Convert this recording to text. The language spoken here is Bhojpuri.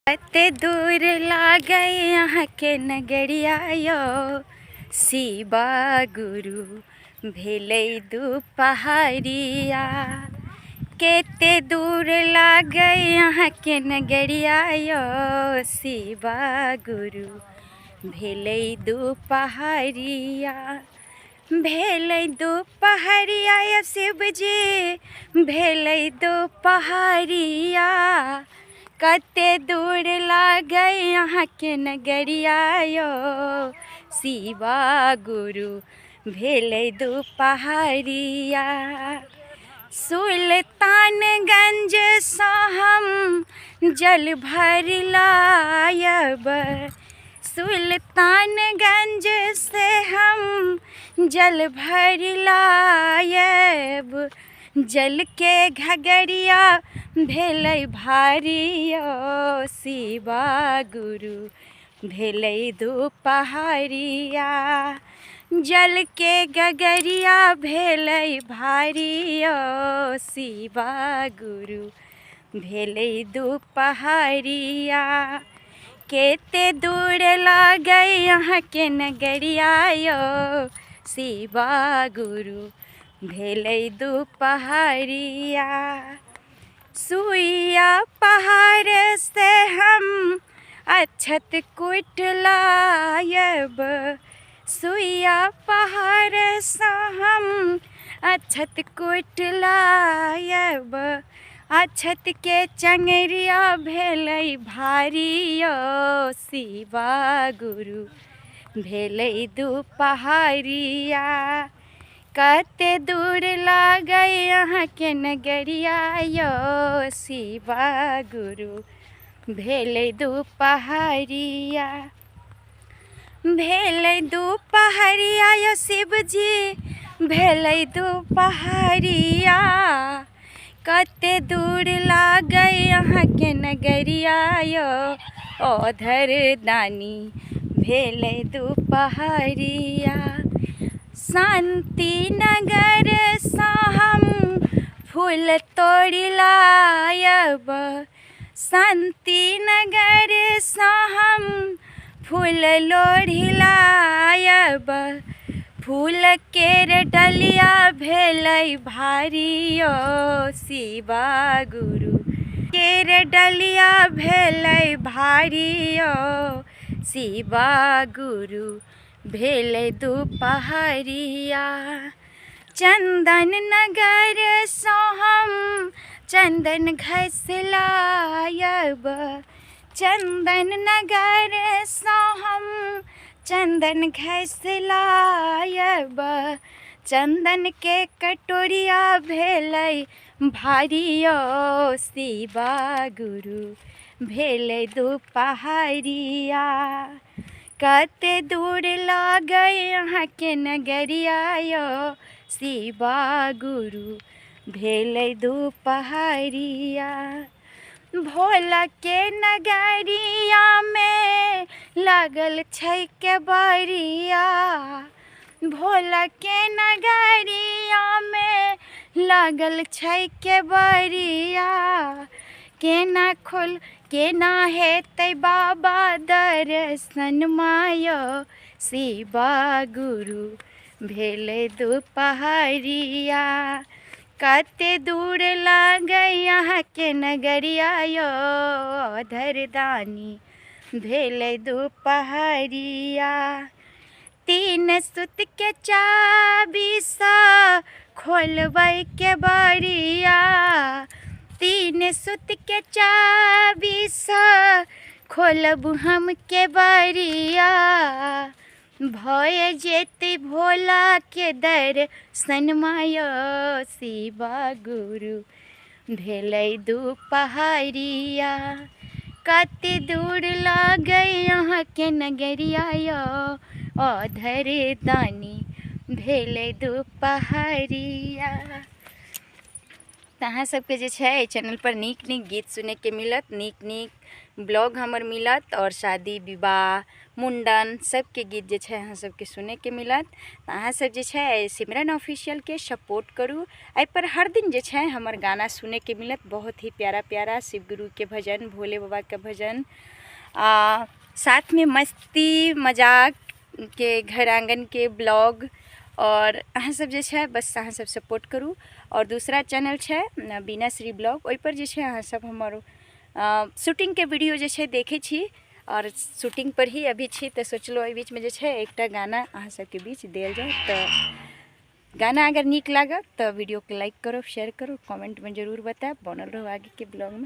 कते दूर लागे यहाँ के नगरिया यो शिवा गुरु भेलै दुपहरिया। केते दूर लागे यहाँ के नगरिया यो शिवा गुरु भेलै दुपहरिया। भेलै दुपहरिया यो शिवजी भेलै दुपहरिया। कते दूर लागे यहाँ के नगरिया यो शिवा गुरु भेलै दुपहरिया। सुल्तानगंज से हम जल भर लायब। सुल्तानगंज से हम जल भर लायब। जल के घगरिया भेलै भारी यो शिवा गुरु भेलै दुपहरिया। जल के गगरिया भेलै भारी यो शिवा गुरु भेलै दुपहरिया। केते दूर लागे यहाँ के नगरिया यो शिवा गुरु भेलै दुपहरिया। सुइया पहाड़ से हम अक्षत कुट लायब। सुइया पहाड़ से हम अक्षत कुट लायब। अक्षत के चंगरिया भेलै भारी यो शिवा गुरु भेलै दुपहरिया। कते दूर लागे यहाँ के नगरिया यो शिवा गुरु भेलै दुपहरिया। भेलै दुपहरिया यो शिवजी भेलै दुपहरिया। कते दूर लागे यहाँ के नगरिया यो ओधर दानी भेलै दुपहरिया। शांति नगर से हम फूल तोड़ लायब। शांति नगर से हम फूल लोढ़ी लायब। फूल केर डलिया भेलै भारी यो शिवा गुरु केर डलिया भेलै भारी यो शिवा गुरु भेलै दुपहरिया। चंदन नगर से हम चंदन घस लायब। चंदन नगर से हम चंदन घस लायब। चंदन के कटोरिया भेलै भारी यो शिवा गुरु भेलै दुपहरिया। कते दूर लागे यहाँ के नगरिया यो शिवा गुरु भेलै दुपहरिया। भोला के नगरिया में लागल छै केबरिया। भोला के नगरिया में लागल छै केबरिया। केना हेतै बाबा दर्शन मायो शिवा गुरु भेलै दुपहरिया। कते दूर लागे यहाँ के नगरिया यो ओधर दानी भेलै दुपहरिया। तीन सूत के चाबी सा खोलबै केबरिया। तीन सूत के चाबी सा खोलब हम केबरिया। भय जेते भोला के दर्शन मायो शिवा गुरु भेलै दुपहरिया। कते दूर लागे यहाँ के नगरिया यो ओधर दानी भेलै दुपहरिया। तो अहाँ सबके जे छै एहि चैनल पर नीक नीक गीत सुने के मिलत, नीक नीक ब्लॉग हमर मिलत और शादी विवाह मुंडन सबके गीत जे छै अहाँ सबके सुने के मिलत। तो अहाँ सब जे छै सिमरन ऑफिशियल के सपोर्ट करू। एहि पर हर दिन जे छै हमर गाना सुने के मिलत, बहुत ही प्यारा प्यारा शिव गुरु के भजन, भोले बाबा के भजन, साथ में मस्ती मजाक के घर आंगन के ब्लॉग। और अहाँ सब जे छै बस अहाँ सब सपोर्ट करू। और दूसरा चैनल छै बीना श्री ब्लॉग, ओहि पर जे छै अहाँ सब हमर शूटिंग के वीडियो जे छै देखै छी और शूटिंग पर ही अभी छी। तो सोचलो एहि बीच में जे छै एकटा गाना अहाँ सबके बीच देल जाए। तो गाना अगर नीक लागत तो वीडियो के लाइक करो, शेयर करो, कमेंट में जरूर बताएब। बनल रहो आगे के ब्लॉग में।